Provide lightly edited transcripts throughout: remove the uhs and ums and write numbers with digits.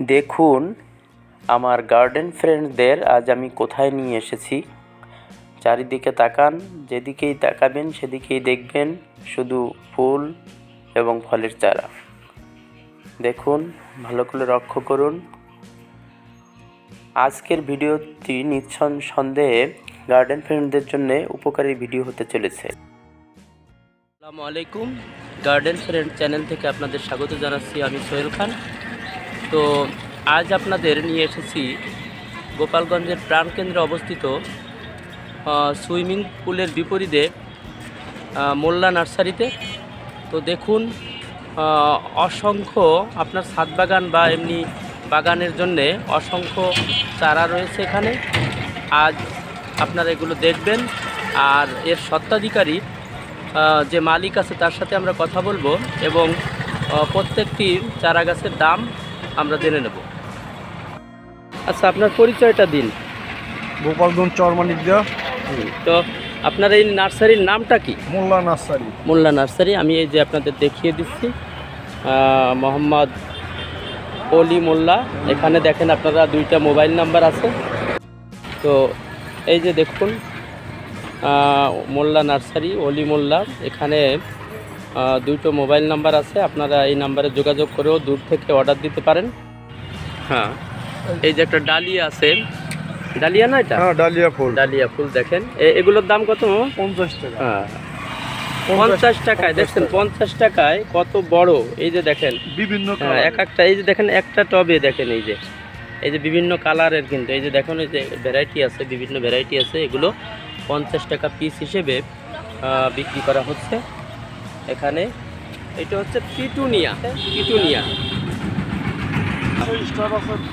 দেখুন আমার গার্ডেন ফ্রেন্ডদের আজ আমি কোথায় নিয়ে এসেছি। চারিদিকে তাকান, যেদিকেই তাকাবেন সেদিকেই দেখবেন শুধু ফুল এবং ফলের চারা। দেখুন, ভালো করে লক্ষ্য করুন। আজকের ভিডিওটি নিঃসন্দেহে গার্ডেন ফ্রেন্ডদের জন্য উপকারী ভিডিও হতে চলেছে। আসসালামু আলাইকুম, গার্ডেন ফ্রেন্ড চ্যানেল থেকে আপনাদের স্বাগত জানাচ্ছি। আমি সোহেল খান। তো আজ আপনাদের নিয়ে এসেছি গোপালগঞ্জের প্রাণকেন্দ্রে অবস্থিত সুইমিং পুলের বিপরীতে মোল্লা নার্সারিতে। তো দেখুন, অসংখ্য আপনার ছাদ বাগান বা এমনি বাগানের জন্যে অসংখ্য চারা রয়েছে এখানে। আজ আপনারা এগুলো দেখবেন, আর এর স্বত্বাধিকারী যে মালিক আছে তার সাথে আমরা কথা বলবো এবং প্রত্যেকটি চারা গাছের দাম আমরা জেনে নেব। আচ্ছা, আপনার পরিচয়টা দিন। গোপালগঞ্জ চরমানিক দেওয়া। তো আপনার এই নার্সারির নামটা কি? মোল্লা নার্সারি। মোল্লা নার্সারি। আমি এই যে আপনাদের দেখিয়ে দিচ্ছি, মোহাম্মদ অলি মোল্লা। এখানে দেখেন আপনারা দুইটা মোবাইল নাম্বার আছে। তো এই যে দেখুন, মোল্লা নার্সারি, অলি মোল্লা। এখানে দুটো মোবাইল নাম্বার আছে, আপনারা এই নাম্বারে যোগাযোগ করেও দূর থেকে অর্ডার দিতে পারেন। হ্যাঁ, এই যে একটা ডালিয়া আছে, ডালিয়া না এটা? হ্যাঁ, ডালিয়া ফুল। ডালিয়া ফুল দেখেন, এগুলোর দাম কত? 50 টাকা। হ্যাঁ, 50 টাকায়। দেখছেন 50 টাকায় কত বড়। এই যে দেখেন বিভিন্ন এক একটা, এই যে দেখেন একটা টবে দেখেন, এই যে বিভিন্ন কালারের, কিন্তু এই যে দেখুন এই যে ভ্যারাইটি আছে, বিভিন্ন ভ্যারাইটি আছে। এগুলো 50 টাকা পিস হিসেবে বিক্রি করা হচ্ছে এখানে। এটা হচ্ছে পিটুনিয়া।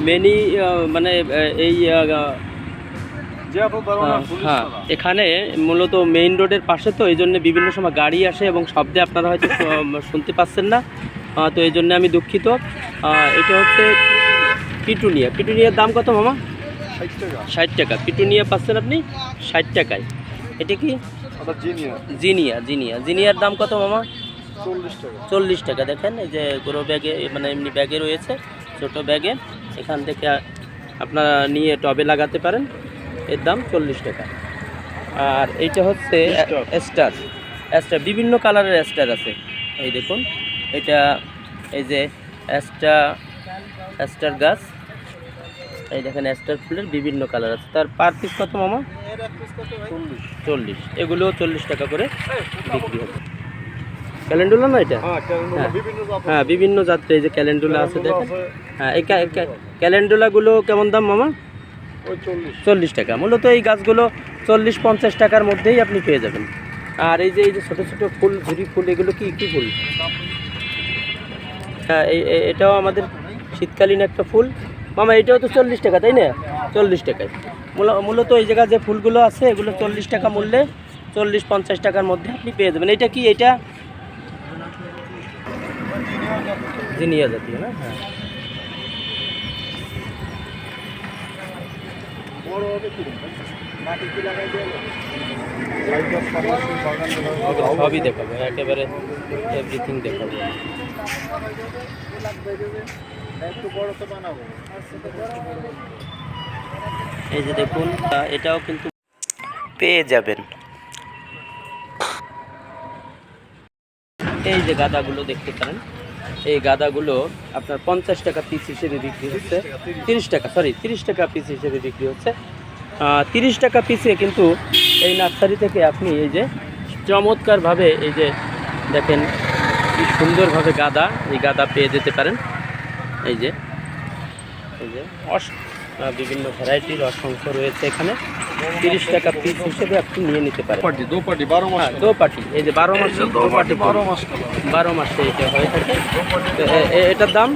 মেনি মানে এই হ্যাঁ, এখানে মূলত মেইন রোডের পাশে, তো এই জন্য বিভিন্ন সময় গাড়ি আসে এবং শব্দে আপনারা হয়তো শুনতে পাচ্ছেন না। তো এই জন্য আমি দুঃখিত। এটা হচ্ছে পিটুনিয়ার দাম কত মামা? 60 টাকা। পিটুনিয়া পাচ্ছেন আপনি 60 টাকায়। এটা কি? জিনিয়ার দাম কত মামা? 40 টাকা। দেখেন এই যে গ্রো ব্যাগে, মানে এমনি ব্যাগে রয়েছে, ছোট ব্যাগে। এখান থেকে আপনারা নিয়ে টবে লাগাতে পারেন। এর দাম 40 টাকা। আর এইটা হচ্ছে অ্যাস্টার। বিভিন্ন কালারের অ্যাস্টার আছে। এই দেখুন, এটা এই যে অ্যাস্টার গাছ। এই দেখেন অ্যাস্টার ফুলের বিভিন্ন কালার আছে। তার পার পিস কত মামা? 40। এগুলো 40 টাকা করে বিক্রি হবে। ক্যালেন্ডুলা না এটা? হ্যাঁ, বিভিন্ন জাতের এই যে ক্যালেন্ডুলা আছে দেখেন। হ্যাঁ, এই ক্যালেন্ডুলাগুলো কেমন দাম মামা? 40 টাকা। মূলত এই গাছগুলো 40-50 টাকার মধ্যেই আপনি পেয়ে যাবেন। আর এই যে ছোটো ছোটো ফুল, ঝুরি ফুল, এগুলো কি ফুল? হ্যাঁ, এটাও আমাদের শীতকালীন একটা ফুল মামা। এটাও তো 40 টাকা, তাই না? 40 টাকায়। মূলত এই জায়গায় যে ফুলগুলো আছে এগুলো 40 টাকা মূল্যে, 40-50 টাকার মধ্যে আপনি পেয়ে যাবেন। এটা কি? এটা জিনিয়া জাতীয় না? হ্যাঁ, সবই দেখাবো, একেবারে এভরিথিং দেখাবো। এই যে দেখুন, এটাও কিন্তু পেয়ে যাবেন। এই যে গাঁদাগুলো দেখতে পারেন, এই গাঁদাগুলো আপনার 50 টাকা পিস হিসেবে বিক্রি হচ্ছে। 30 টাকা পিস হিসেবে বিক্রি হচ্ছে। 30 টাকা পিসে কিন্তু এই নার্সারি থেকে আপনি এই যে চমৎকারভাবে, এই যে দেখেন কি সুন্দরভাবে এই গাঁদা পেয়ে যেতে পারেন। এই যে বিভিন্ন ভ্যারাইটির অসংখ্য রয়েছে এখানে। 30 টাকা পিস হিসেবে আপনি নিয়ে নিতে পারেন। দোপাটি, এই যে 12 মাসে এটা হয়ে থাকে। এটার দাম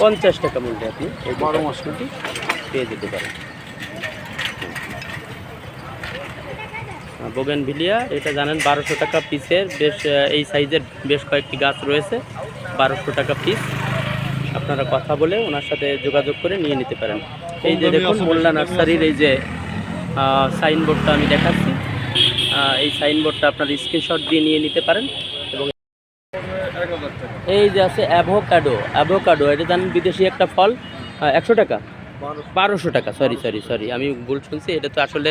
50 টাকা মূল্যে আপনি এই 12 মাসটি পেয়ে যেতে পারেন। বোগেনভিলিয়া, এটা জানেন 1200 টাকা পিসের। বেশ এই সাইজের বেশ কয়েকটি গাছ রয়েছে, 1200 টাকা পিস। আপনারা কথা বলে ওনার সাথে যোগাযোগ করে নিয়ে নিতে পারেন। এই যে দেখুন মোল্লা নার্সারির এই যে সাইনবোর্ডটা আমি দেখাচ্ছি, এই সাইনবোর্ডটা আপনার স্ক্রিনশট দিয়ে নিয়ে নিতে পারেন। এবং এই যে আছে অ্যাভোকাডো, অ্যাভোকাডো এটা জানেন বিদেশি একটা ফল, 100 টাকা, 1200 টাকা, সরি আমি ভুল শুনছি। এটা তো আসলে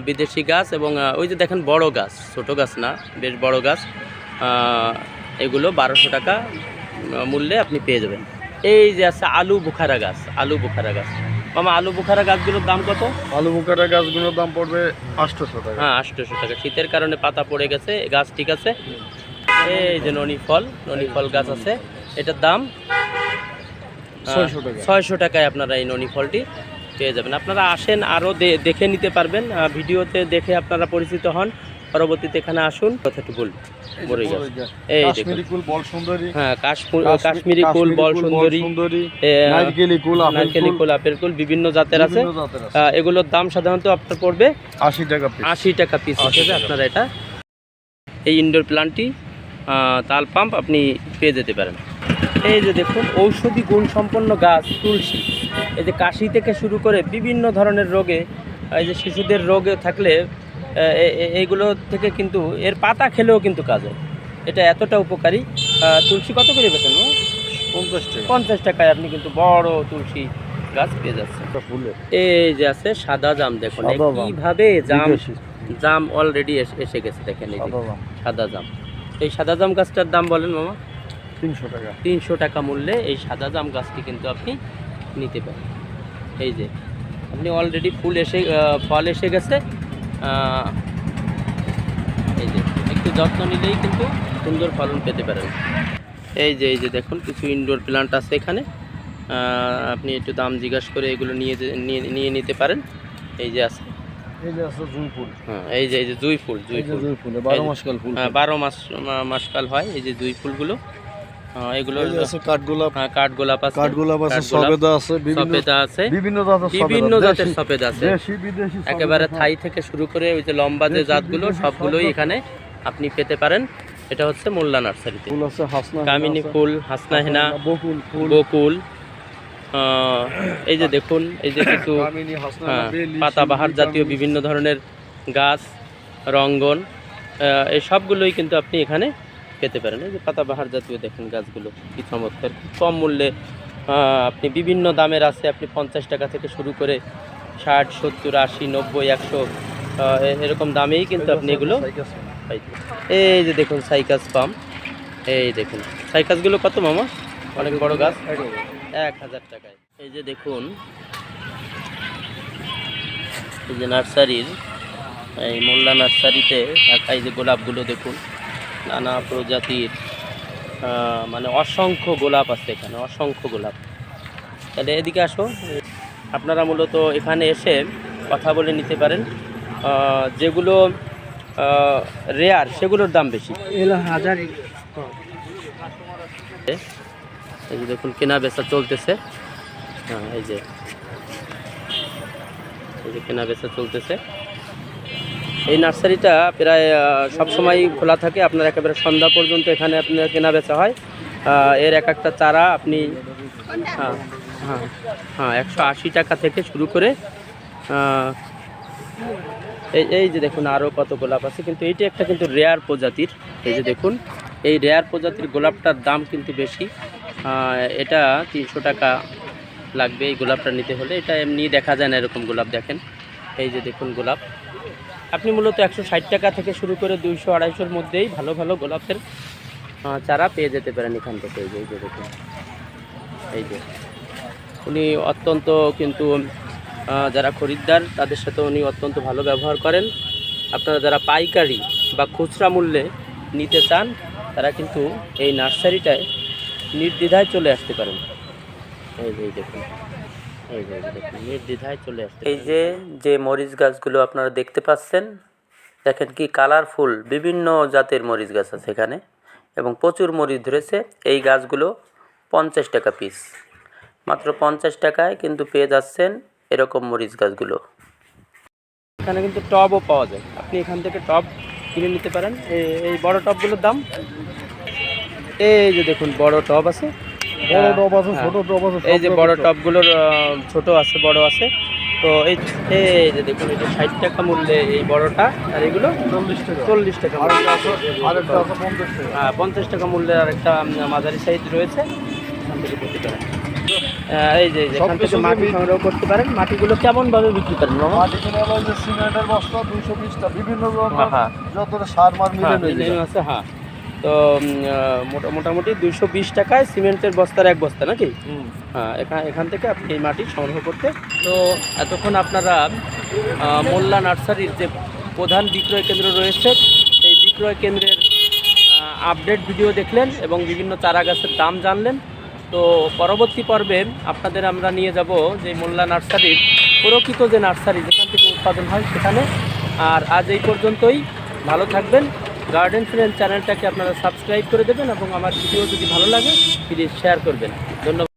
বিদেশি গাছ, এবং ওই যে দেখেন বড় গাছ, ছোট গাছ না, বেশ বড় গাছ। এগুলো 1200 টাকা মূল্যে আপনি পেয়ে যাবেন। এই যে আছে আলু বুখারা গাছ, আলু বুখারা গাছ। মামা আলু বুখারা গাছগুলোর দাম কত? আলু বুখারা গাছগুলোর দাম পড়বে 800 টাকা। হ্যাঁ 800 টাকা। শীতের কারণে পাতা পড়ে গেছে, গাছ ঠিক আছে। এই যে ননি ফল গাছ আছে, এটার দাম 600 টাকা। 600 টাকায় আপনারা এই ননি ফলটি পেয়ে যাবেন। আপনারা আসেন, আরও দেখে নিতে পারবেন, ভিডিওতে দেখে আপনারা পরিচিত হন, পরবর্তীতে এখানে আসুন। কথাটি বলুন, বড়ই গাছ। এই দেখুন, কাশ্মীরি কুল, বল সুন্দরী। হ্যাঁ কাশ্মীরি কুল, বল সুন্দরী, নারকেলি কুল, আপেল কুল বিভিন্ন জাতের আছে। এগুলোর দাম সাধারণত আপনার পড়বে 80 টাকা পিস। 80 টাকা পিস হিসেবে আপনারা এটা, এই ইনডোর প্ল্যান্টটি তাল পাম্প আপনি পেয়ে যেতে পারেন। এই যে দেখুন ঔষধি গুণসম্পন্ন গাছ তুলসী, এই যে কাশি থেকে শুরু করে বিভিন্ন ধরনের রোগে, এই যে শিশুদের রোগে থাকলে এইগুলো থেকে কিন্তু এর পাতা খেলেও কিন্তু কাজ হয়। এটা এতটা উপকারী। তুলসী কত করে বেছেন? 50 টাকা। 50 টাকায় আপনি কিন্তু বড় তুলসী গাছ পেয়ে যাচ্ছেন। এই যে আছে সাদা জাম, দেখুন সাদা জাম। কিভাবে বিদেশি। জাম অলরেডি এসে গেছে, দেখেন এই যে সাদা জাম। সাদা জাম। এই সাদা জাম গাছটার দাম বলেন মামা? 300 টাকা। 300 টাকা মূল্যে এই সাদা জাম গাছটি কিন্তু আপনি নিতে পারেন। এই যে আপনি অলরেডি ফল এসে গেছে। এই যে একটু যত্ন নিলেই কিন্তু সুন্দর ফলন পেতে পারেন। এই যে দেখুন কিছু ইনডোর প্ল্যান্ট আছে এখানে, আপনি একটু দাম জিজ্ঞাসা করে এগুলো নিয়ে নিতে পারেন। এই যে আছে, এই যে আছে জুঁই ফুল। হ্যাঁ এই যে জুঁই ফুল, জুঁই ফুল 12 মাসকাল ফুল। হ্যাঁ 12 মাসকাল হয় এই যে জুঁই ফুলগুলো। এগুলো এই যে আছে কাঠগোলাপ। হ্যাঁ কাঠগোলাপ আছে, কাঠগোলাপ আছে, সবেদা আছে, সফেদা আছে, বিভিন্ন জাতের সফেদা আছে, দেশি বিদেশি একেবারে থাই থেকে শুরু করে ওই যে লম্বা যে জাতগুলো সবগুলোই এখানে আপনি পেতে পারেন। এটা হচ্ছে মোল্লা নার্সারিতে। ফুল আছে, হাসনা কামিনী ফুল, হাসনা হেনা, বকুল ফুল, বকুল। এই যে দেখুন এই যে কিছু কামিনী, হাসনা হেনা, বেলি, পাতাবাহার শিউলি, জাতীয় কামিনী। বিভিন্ন ধরনের গাছ, রঙ্গন, এই সবগুলোই কিন্তু আপনি এখানে পেতে পারেন। এই যে পাতাবাহার জাতীয় দেখুন গাছগুলো কি চমৎকার, খুব কম মূল্যে আপনি বিভিন্ন দামের আছে। আপনি 50 টাকা থেকে শুরু করে 60, 70, 80, 90, 100 এরকম দামেই কিন্তু আপনি এগুলো পাইতে। এই যে দেখুন সাইকাস পাম, এই দেখুন সাইকাসগুলো কত মামা? অনেক বড় গাছ, 1000 টাকায়। এই যে দেখুন এই যে নার্সারির, এই মোল্লা নার্সারিতে এই যে গোলাপগুলো দেখুন, নানা প্রজাতির মানে অসংখ্য গোলাপ আছে এখানে, অসংখ্য গোলাপ। তাহলে এদিকে আসো, আপনারা মূলত এখানে এসে কথা বলে নিতে পারেন। যেগুলো রেয়ার সেগুলোর দাম বেশি। এই যে দেখুন কেনা বেচা চলতেছে। হ্যাঁ এই যে কেনা বেচা চলতেছে। এই নার্সারিটা প্রায় সবসময় খোলা থাকে, আপনার একেবারে সন্ধ্যা পর্যন্ত এখানে আপনার কেনা বেচা হয়। এর এক একটা চারা আপনি হ্যাঁ 180 টাকা থেকে শুরু করে এই যে দেখুন আরও কত গোলাপ আছে, কিন্তু এইটা একটা কিন্তু রেয়ার প্রজাতির। এই যে দেখুন এই রেয়ার প্রজাতির গোলাপটার দাম কিন্তু বেশি। এটা 300 টাকা লাগবে এই গোলাপটা নিতে হলে। এটা এমনি দেখা যায় না এরকম গোলাপ, দেখেন এই যে দেখুন গোলাপ। আপনি মূলত 160 টাকা থেকে শুরু করে 200-250-এর মধ্যেই ভালো ভালো গোলাপের চারা পেয়ে যেতে পারেন এখান থেকে। এই যে দেখুন এই যে উনি অত্যন্ত কিন্তু যারা খরিদ্দার তাদের সাথে উনি অত্যন্ত ভালো ব্যবহার করেন। আপনারা যারা পাইকারি বা খুচরা মূল্যে নিতে চান তারা কিন্তু এই নার্সারিটায় নির্দ্বিধায় চলে আসতে পারেন। এই যে দেখুন এই যে দেখুন নির্দ্বিধায় চলে আসতে। এই যে মরিচ গাছগুলো আপনারা দেখতে পাচ্ছেন, দেখেন কি কালারফুল, বিভিন্ন জাতের মরিচ গাছ আছে এখানে এবং প্রচুর মরিচ ধরেছে। এই গাছগুলো 50 টাকা পিস, মাত্র 50 টাকায় কিন্তু পেয়ে যাচ্ছেন এরকম মরিচ গাছগুলো। এখানে কিন্তু টবও পাওয়া যায়, আপনি এখান থেকে টব কিনে নিতে পারেন। এই বড় টবগুলোর দাম, এই যে দেখুন বড় টব আছে, বড় টব আছে, ছোট টব আছে। এই যে বড় টবগুলোর ছোট আছে, বড় আছে। তো এই এই যে দেখুন এটা 60 টাকা মূল্যে এই বড়টা, আর এগুলো 40 টাকা মূল্যে। আরেকটা আছে 50 টাকা। হ্যাঁ 50 টাকা মূল্যের আরেকটা মাঝারি সাইজ রয়েছে, এখান থেকে করতে পারেন। এই যে এখান থেকে মাটি সংগ্রহ করতে পারেন। মাটিগুলো কেমনভাবে বিক্রি করেন মামা? মাটিগুলো হলো যে সিমেন্টের বস্তা 220 টা, বিভিন্ন ধরনের হ্যাঁ। যত সার মার মিলে হ্যাঁ, নিয়ে ডিজাইন আছে। হ্যাঁ, তো মোটামুটি 220 টাকায় সিমেন্টের বস্তার এক বস্তা নাকি? হ্যাঁ, এখান থেকে আপনি এই মাটি সংগ্রহ করতে। তো এতক্ষণ আপনারা মোল্লা নার্সারির যে প্রধান বিক্রয় কেন্দ্র রয়েছে এই বিক্রয় কেন্দ্রের আপডেট ভিডিও দেখলেন এবং বিভিন্ন চারা গাছের দাম জানলেন। তো পরবর্তী পর্বে আপনাদের আমরা নিয়ে যাব যে মোল্লা নার্সারির প্রকৃত যে নার্সারি যেখান থেকে উৎপাদন হয় সেখানে। আর আজ এই পর্যন্তই, ভালো থাকবেন। গার্ডেন ফ্রেন্ড চ্যানেলটাকে আপনারা সাবস্ক্রাইব করে দেবেন এবং আমার ভিডিও যদি ভালো লাগে প্লিজ শেয়ার করবেন। ধন্যবাদ।